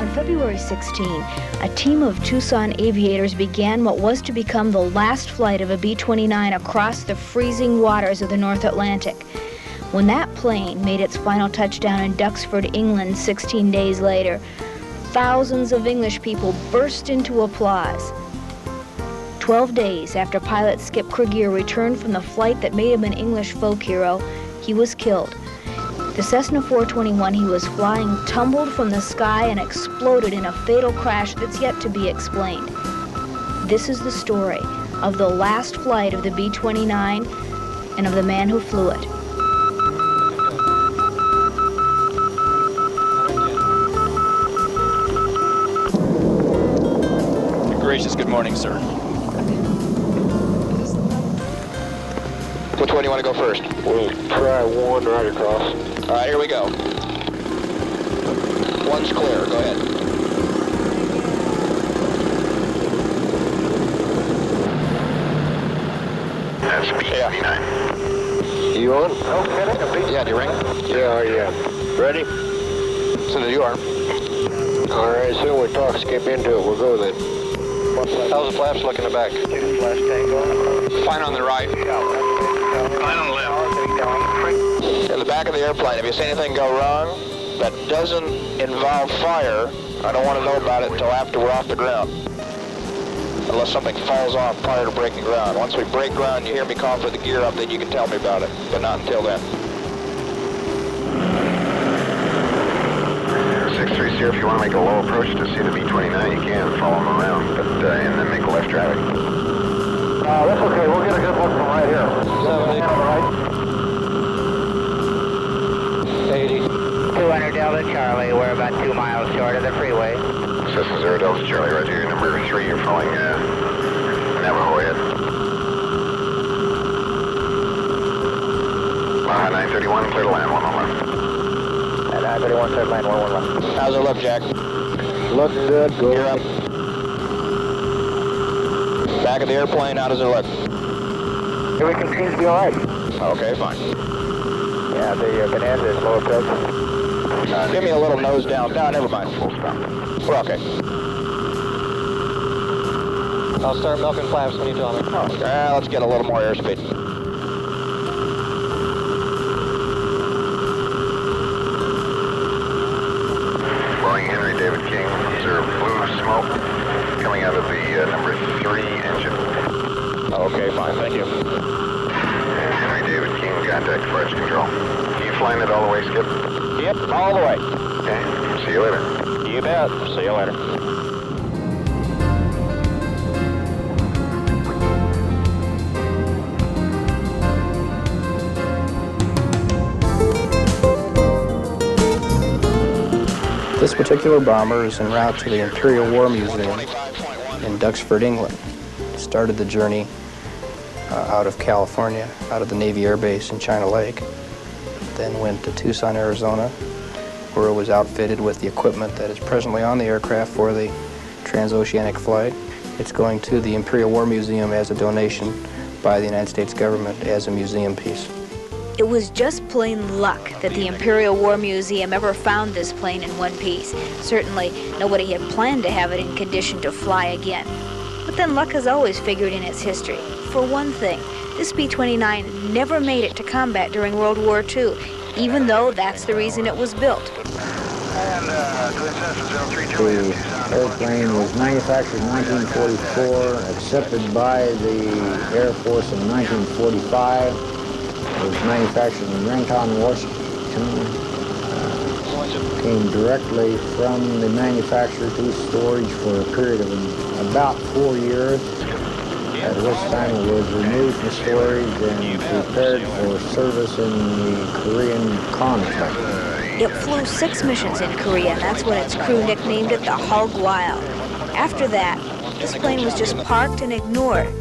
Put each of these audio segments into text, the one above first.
On February 16, a team of Tucson aviators began what was to become the last flight of a B-29 across the freezing waters of the North Atlantic. When that plane made its final touchdown in Duxford, England 16 days later, thousands of English people burst into applause. 12 days after pilot Skip Krieger returned from the flight that made him an English folk hero, he was killed. The Cessna 421 he was flying tumbled from the sky and exploded in a fatal crash that's yet to be explained. This is the story of the last flight of the B-29 and of the man who flew it. Gracious, good morning, sir. Which one do you want to go first? We'll try one right across. All right, here we go. One's clear. Go ahead. That's B-29. You on? Okay. Yeah, do you ring? Yeah. Ready? So there you are. All right, soon we talk, skip into it. We'll go then. How's the flaps look in the back? Fine on the right. Fine on the left. In the back of the airplane, if you see anything go wrong that doesn't involve fire, I don't want to know about it until after we're off the ground. Unless something falls off prior to breaking ground. Once we break ground, you hear me call for the gear up, then you can tell me about it, but not until then. 630, if you want to make a low approach to see the B-29, you can follow them around, but and then make a left traffic. That's okay. We'll get a good look from right here. 70. On the right. 80. 200 Delta Charlie, we're about 2 miles short of the freeway. Cessna 0 Delta Charlie, right here. Number 3, you're following Navajo ahead. Baja 931, clear to land, 1 on left. 931, clear to land, 1 left. How's it look, Jack? Looks good. Go Gear up. Back of the airplane, how does it look? Everything seems to be all right. Okay, fine. Yeah, the bonanza is low approach. Give me a little nose down. No, never mind. Full stop. We're okay. I'll start milking flaps when you tell me. Let's get a little more airspeed. Flying Henry David King, observe blue smoke coming out of the number 3 engine. Okay, fine. Thank you. And Henry David King, contact flight control. You flying it all the way, Skip? Yep, all the way. Okay, see you later. You bet. See you later. This particular bomber is en route to the Imperial War Museum in Duxford, England. Started the journey out of California, out of the Navy Air Base in China Lake. Then went to Tucson, Arizona, where it was outfitted with the equipment that is presently on the aircraft for the transoceanic flight. It's going to the Imperial War Museum as a donation by the United States government as a museum piece. It was just plain luck that the Imperial War Museum ever found this plane in one piece. Certainly, nobody had planned to have it in condition to fly again. But then luck has always figured in its history. For one thing, this B-29 never made it to combat during World War II, even though that's the reason it was built. The airplane was manufactured in 1944, accepted by the Air Force in 1945. It was manufactured in Renton, Washington. Came directly from the manufacturer to storage for a period of about 4 years, at which time it was removed from storage and prepared for service in the Korean conflict. It flew 6 missions in Korea, and that's when its crew nicknamed it the Hawg. After that, this plane was just parked and ignored.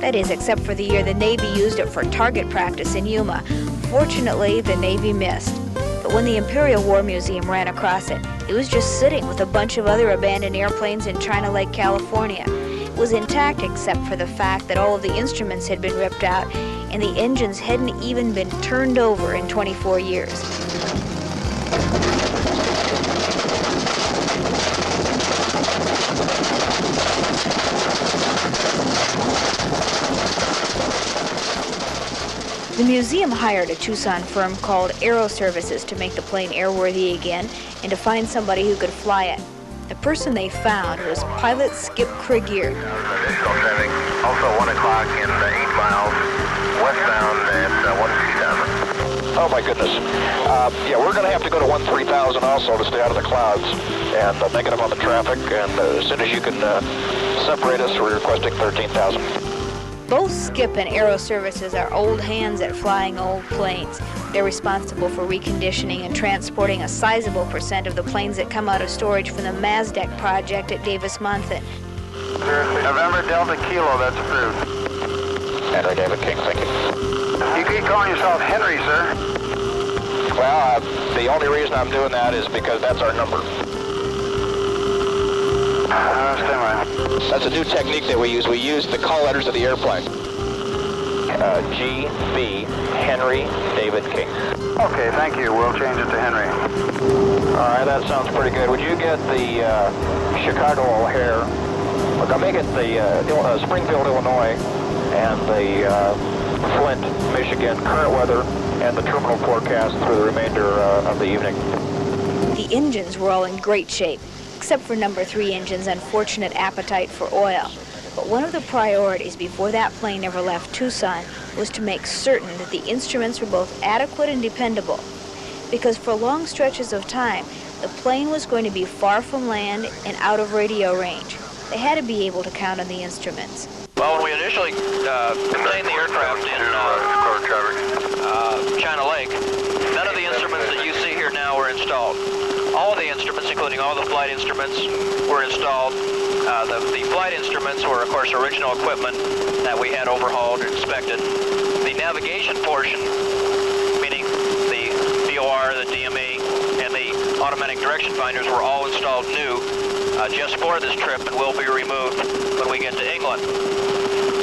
That is, except for the year the Navy used it for target practice in Yuma. Fortunately, the Navy missed. But when the Imperial War Museum ran across it, it was just sitting with a bunch of other abandoned airplanes in China Lake, California. It was intact except for the fact that all of the instruments had been ripped out and the engines hadn't even been turned over in 24 years. museum hired a Tucson firm called Aero Services to make the plane airworthy again and to find somebody who could fly it. The person they found was pilot Skip Krieger. Additional traffic, also 1 o'clock in 8 miles westbound at 1-2000. Oh my goodness. Yeah, we're going to have to go to 1-3000 also to stay out of the clouds and negative on the traffic. And as soon as you can separate us, we're requesting 13,000. Both Skip and Aero Services are old hands at flying old planes. They're responsible for reconditioning and transporting a sizable percent of the planes that come out of storage from the Mazdek project at Davis-Monthan. November Delta Kilo, that's approved. Henry David King, thank you. You keep calling yourself Henry, sir. Well, the only reason I'm doing that is because that's our number. Stand by. That's a new technique that we use. We use the call letters of the airplane. G.B. Henry David King. Okay, thank you. We'll change it to Henry. All right, that sounds pretty good. Would you get the Chicago O'Hare? Look, I'll make it the Springfield, Illinois, and the Flint, Michigan current weather and the terminal forecast through the remainder of the evening. The engines were all in great shape, except for number 3 engine's unfortunate appetite for oil. But one of the priorities before that plane ever left Tucson was to make certain that the instruments were both adequate and dependable. Because for long stretches of time, the plane was going to be far from land and out of radio range. They had to be able to count on the instruments. Well, when we initially contained the aircraft in China Lake, none of the instruments that you see here now were installed. All of the instruments, including all the flight instruments, were installed. The flight instruments were, of course, original equipment that we had overhauled and inspected. The navigation portion, meaning the VOR, the DME, and the automatic direction finders were all installed new just for this trip and will be removed when we get to England.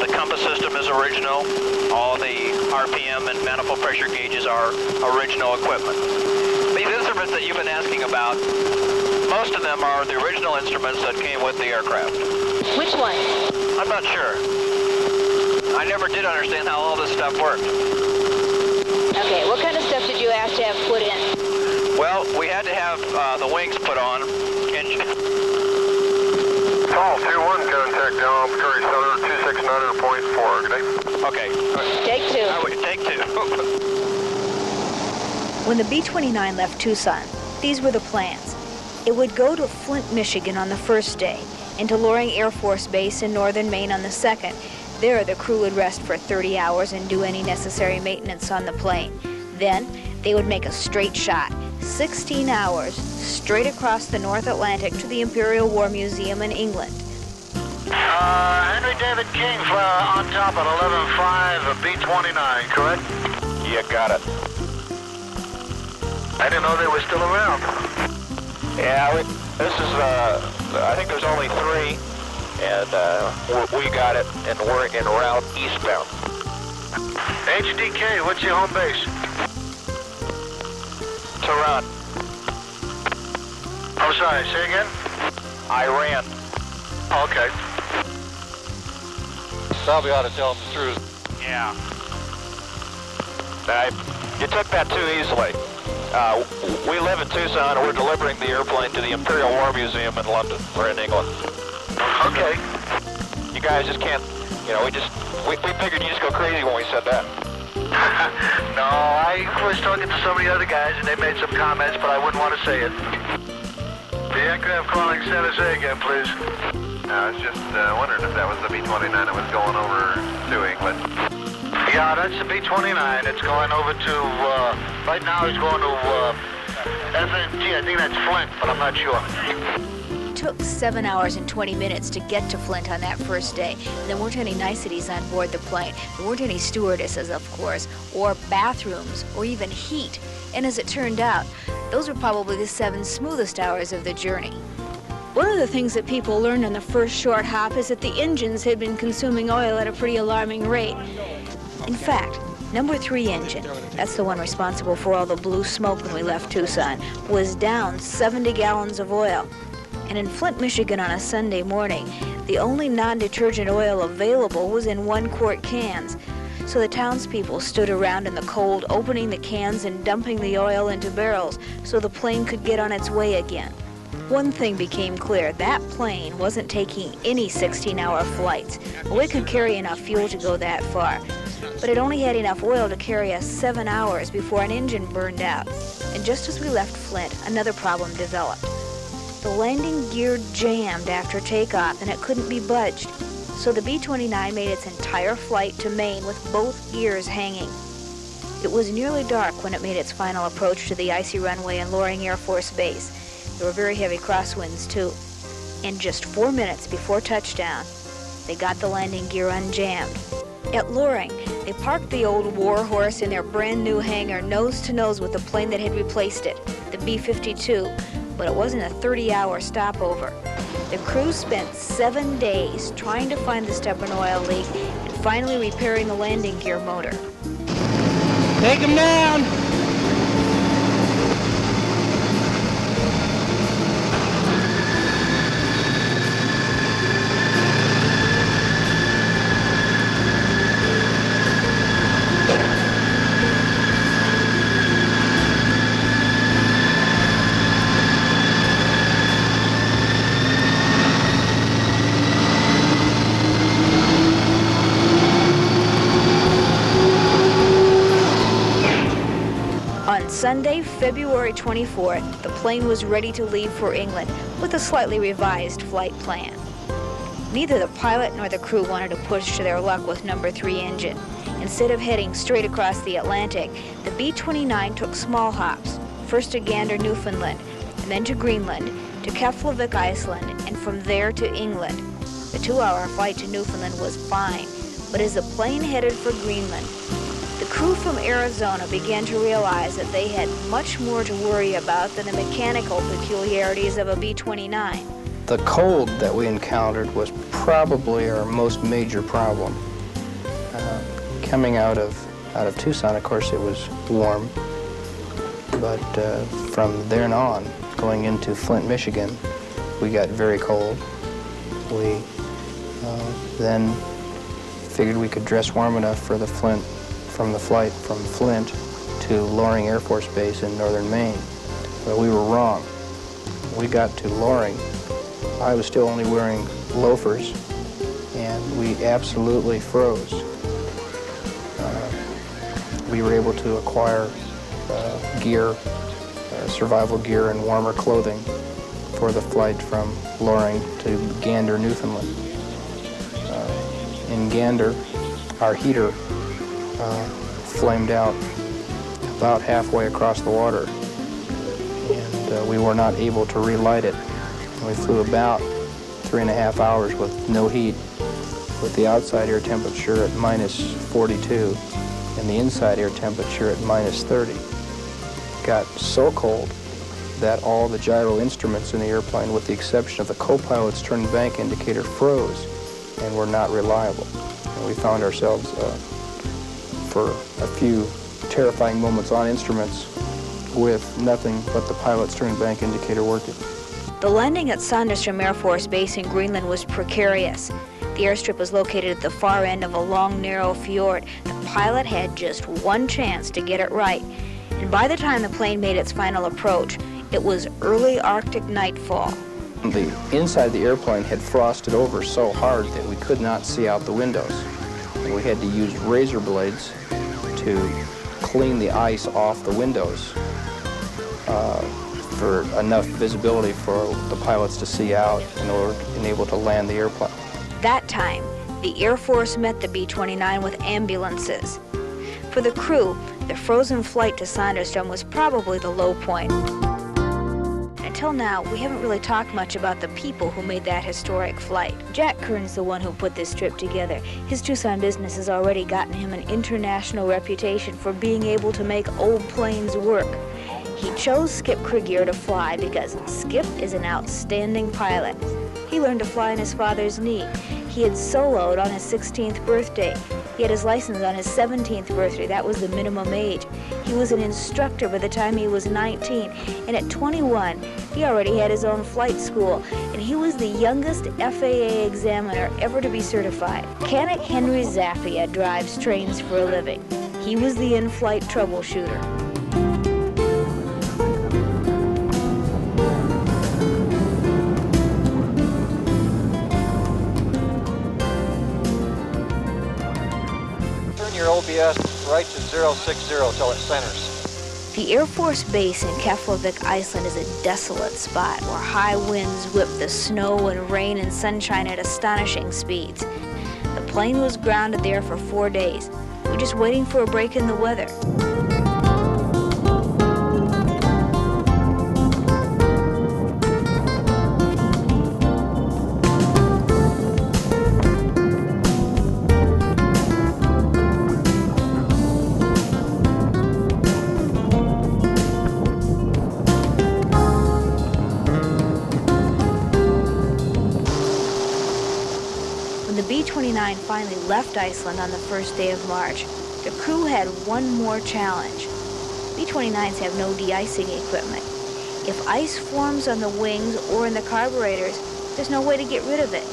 The compass system is original. All the RPM and manifold pressure gauges are original equipment. These instruments that you've been asking about, most of them are the original instruments that came with the aircraft. Which ones? I'm not sure. I never did understand how all this stuff worked. Okay, what kind of stuff did you ask to have put in? Well, we had to have the wings put on. Call 2-1, contact down Curry Center, 269.4, good day. Okay. Take 2. Take 2. When the B-29 left Tucson, these were the plans. It would go to Flint, Michigan on the first day, and to Loring Air Force Base in northern Maine on the second. There, the crew would rest for 30 hours and do any necessary maintenance on the plane. Then, they would make a straight shot, 16 hours, straight across the North Atlantic to the Imperial War Museum in England. Henry David King on top at 11.5, B-29, correct? You got it. I didn't know they were still around. Yeah, this is, I think there's only 3, and we got it, and we're en route eastbound. HDK, what's your home base? Tehran. I'm sorry, say again? Iran. Okay. Probably ought to tell them the truth. Yeah. You took that too easily. We live in Tucson, and we're delivering the airplane to the Imperial War Museum in London. We're in England. Okay. You guys just can't, we figured you just go crazy when we said that. No, I was talking to some of the other guys, and they made some comments, but I wouldn't want to say it. The aircraft calling San Jose again, please. I was just wondering if that was the B-29 that was going over to England. Yeah, that's the B-29. It's going over to, right now he's going to FNT. I think that's Flint, but I'm not sure. It took 7 hours and 20 minutes to get to Flint on that first day. There weren't any niceties on board the plane. There weren't any stewardesses, of course, or bathrooms, or even heat. And as it turned out, those were probably the 7 smoothest hours of the journey. One of the things that people learned on the first short hop is that the engines had been consuming oil at a pretty alarming rate. In fact, number 3 engine, that's the one responsible for all the blue smoke when we left Tucson, was down 70 gallons of oil. And in Flint, Michigan on a Sunday morning, the only non-detergent oil available was in 1-quart cans. so the townspeople stood around in the cold, opening the cans and dumping the oil into barrels so the plane could get on its way again. One thing became clear, that plane wasn't taking any 16-hour flights. We could carry enough fuel to go that far, but it only had enough oil to carry us 7 hours before an engine burned out. And just as we left Flint, another problem developed. The landing gear jammed after takeoff and it couldn't be budged. So the B-29 made its entire flight to Maine with both gears hanging. It was nearly dark when it made its final approach to the icy runway in Loring Air Force Base. There were very heavy crosswinds too. And just 4 minutes before touchdown, they got the landing gear unjammed. At Loring, they parked the old Warhorse in their brand new hangar nose to nose with the plane that had replaced it, the B-52, but it wasn't a 30-hour stopover. The crew spent 7 days trying to find the stubborn oil leak and finally repairing the landing gear motor. Take him down! On Sunday, February 24th, the plane was ready to leave for England with a slightly revised flight plan. Neither the pilot nor the crew wanted to push to their luck with No. 3 engine. Instead of heading straight across the Atlantic, the B-29 took small hops, first to Gander, Newfoundland, and then to Greenland, to Keflavik, Iceland, and from there to England. The 2-hour flight to Newfoundland was fine, but as the plane headed for Greenland, the crew from Arizona began to realize that they had much more to worry about than the mechanical peculiarities of a B-29. The cold that we encountered was probably our most major problem. Coming out of Tucson, of course, it was warm, but from then on, going into Flint, Michigan, we got very cold. We then figured we could dress warm enough for the flight from Flint to Loring Air Force Base in northern Maine. But we were wrong. We got to Loring. I was still only wearing loafers, and we absolutely froze. We were able to acquire gear, survival gear and warmer clothing for the flight from Loring to Gander, Newfoundland. In Gander, our heater flamed out about halfway across the water, and we were not able to relight it. We flew about 3.5 hours with no heat, with the outside air temperature at -42 and the inside air temperature at -30. It got so cold that all the gyro instruments in the airplane, with the exception of the co-pilot's turn and bank indicator, froze and were not reliable. And we found ourselves for a few terrifying moments on instruments with nothing but the pilot's turn and bank indicator working. The landing at Sandestrom Air Force Base in Greenland was precarious. The airstrip was located at the far end of a long, narrow fjord. The pilot had just one chance to get it right. And by the time the plane made its final approach, it was early Arctic nightfall. The inside of the airplane had frosted over so hard that we could not see out the windows. And we had to use razor blades to clean the ice off the windows for enough visibility for the pilots to see out in order to be able to land the airplane. That time, the Air Force met the B-29 with ambulances. For the crew, the frozen flight to Sandestrom was probably the low point. Until now, we haven't really talked much about the people who made that historic flight. Jack Kern's the one who put this trip together. His Tucson business has already gotten him an international reputation for being able to make old planes work. He chose Skip Krieger to fly because Skip is an outstanding pilot. He learned to fly on his father's knee. He had soloed on his 16th birthday. He had his license on his 17th birthday. That was the minimum age. He was an instructor by the time he was 19. And at 21, he already had his own flight school. and he was the youngest FAA examiner ever to be certified. Mechanic Henry Zappia drives trains for a living. He was the in-flight troubleshooter. Turn your OBS right to 060 till it centers. The Air Force Base in Keflavik, Iceland is a desolate spot where high winds whip the snow and rain and sunshine at astonishing speeds. The plane was grounded there for 4 days. We're just waiting for a break in the weather. When the B-29 finally left Iceland on the first day of March, the crew had one more challenge. B-29s have no de-icing equipment. If ice forms on the wings or in the carburetors, there's no way to get rid of it.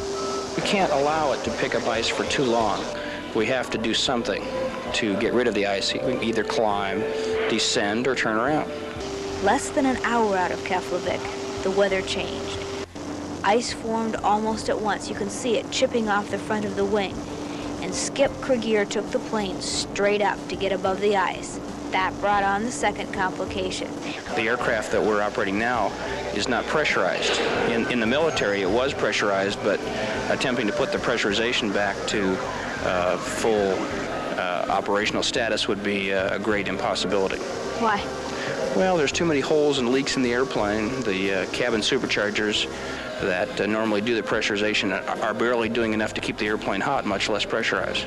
We can't allow it to pick up ice for too long. We have to do something to get rid of the ice. We can either climb, descend, or turn around. Less than an hour out of Keflavik, the weather changed. Ice formed almost at once. You can see it chipping off the front of the wing. And Skip Krieger took the plane straight up to get above the ice. That brought on the second complication. The aircraft that we're operating now is not pressurized. In the military, it was pressurized, but attempting to put the pressurization back to full operational status would be a great impossibility. Why? Well, there's too many holes and leaks in the airplane. The cabin superchargers that normally do the pressurization are barely doing enough to keep the airplane hot, much less pressurized.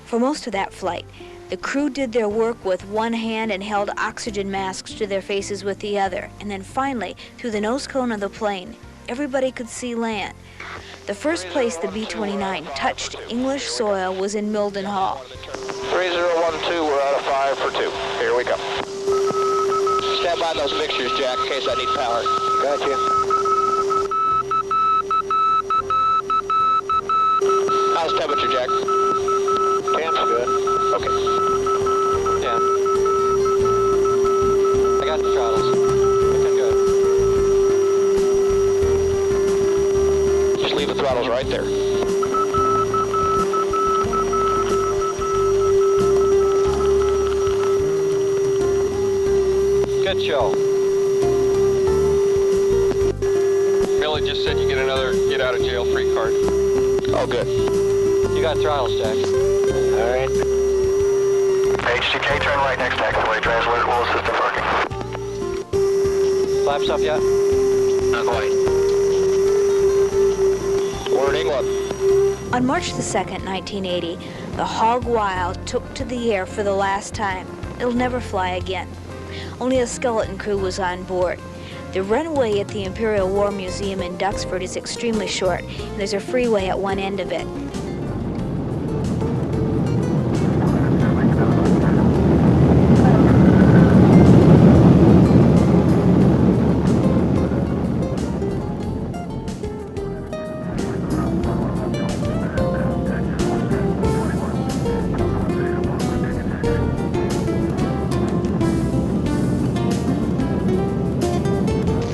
For most of that flight, the crew did their work with one hand and held oxygen masks to their faces with the other. And then finally, through the nose cone of the plane, everybody could see land. The first place the B-29 touched English soil was in Mildenhall. 3012, we're out of 5 for 2. Here we go. Stand by those mixtures, Jack, in case I need power. Gotcha. How's temperature, Jack? 10's good. Okay. Yeah. I got the throttles. Looking good. Just leave the throttles right there. Good show. Billy just said you get another get out of jail free card. Oh, good. You got throttles, Jack. All right. HTK, turn right next taxiway. Translate will assist in parking. Flaps up yet? Not quite. We're in England. On March the 2nd, 1980, the Hawg Wild took to the air for the last time. It'll never fly again. Only a skeleton crew was on board. The runway at the Imperial War Museum in Duxford is extremely short, and there's a freeway at one end of it.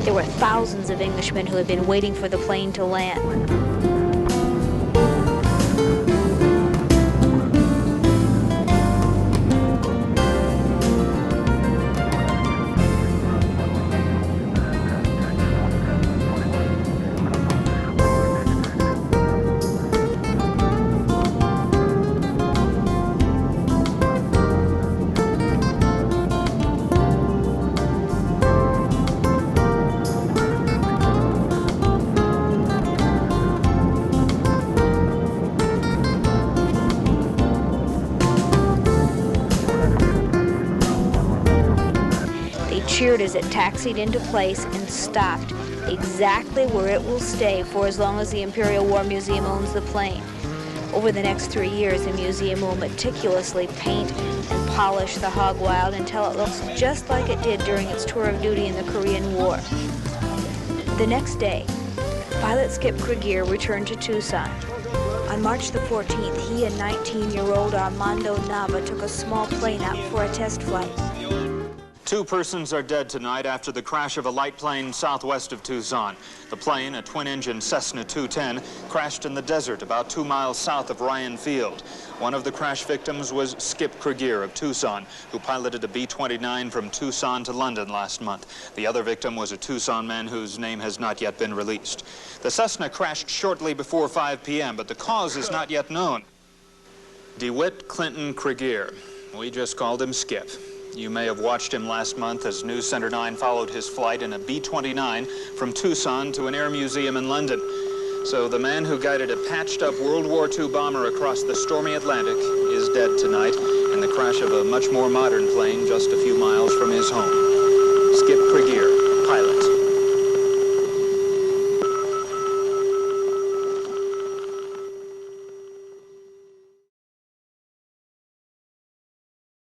There were thousands of Englishmen who had been waiting for the plane to land. Cheered as it taxied into place and stopped exactly where it will stay for as long as the Imperial War Museum owns the plane. Over the next 3 years, the museum will meticulously paint and polish the Hawg Wild until it looks just like it did during its tour of duty in the Korean War. The next day, Pilot Skip Krieger returned to Tucson. On March the 14th, he and 19-year-old Armando Nava took a small plane up for a test flight. 2 persons are dead tonight after the crash of a light plane southwest of Tucson. The plane, a twin-engine Cessna 210, crashed in the desert about 2 miles south of Ryan Field. One of the crash victims was Skip Krieger of Tucson, who piloted a B-29 from Tucson to London last month. The other victim was a Tucson man whose name has not yet been released. The Cessna crashed shortly before 5 p.m., but the cause is not yet known. DeWitt Clinton Krieger. We just called him Skip. You may have watched him last month as News Center 9 followed his flight in a B-29 from Tucson to an air museum in London. So the man who guided a patched-up World War II bomber across the stormy Atlantic is dead tonight in the crash of a much more modern plane just a few miles from his home. Skip Krieger.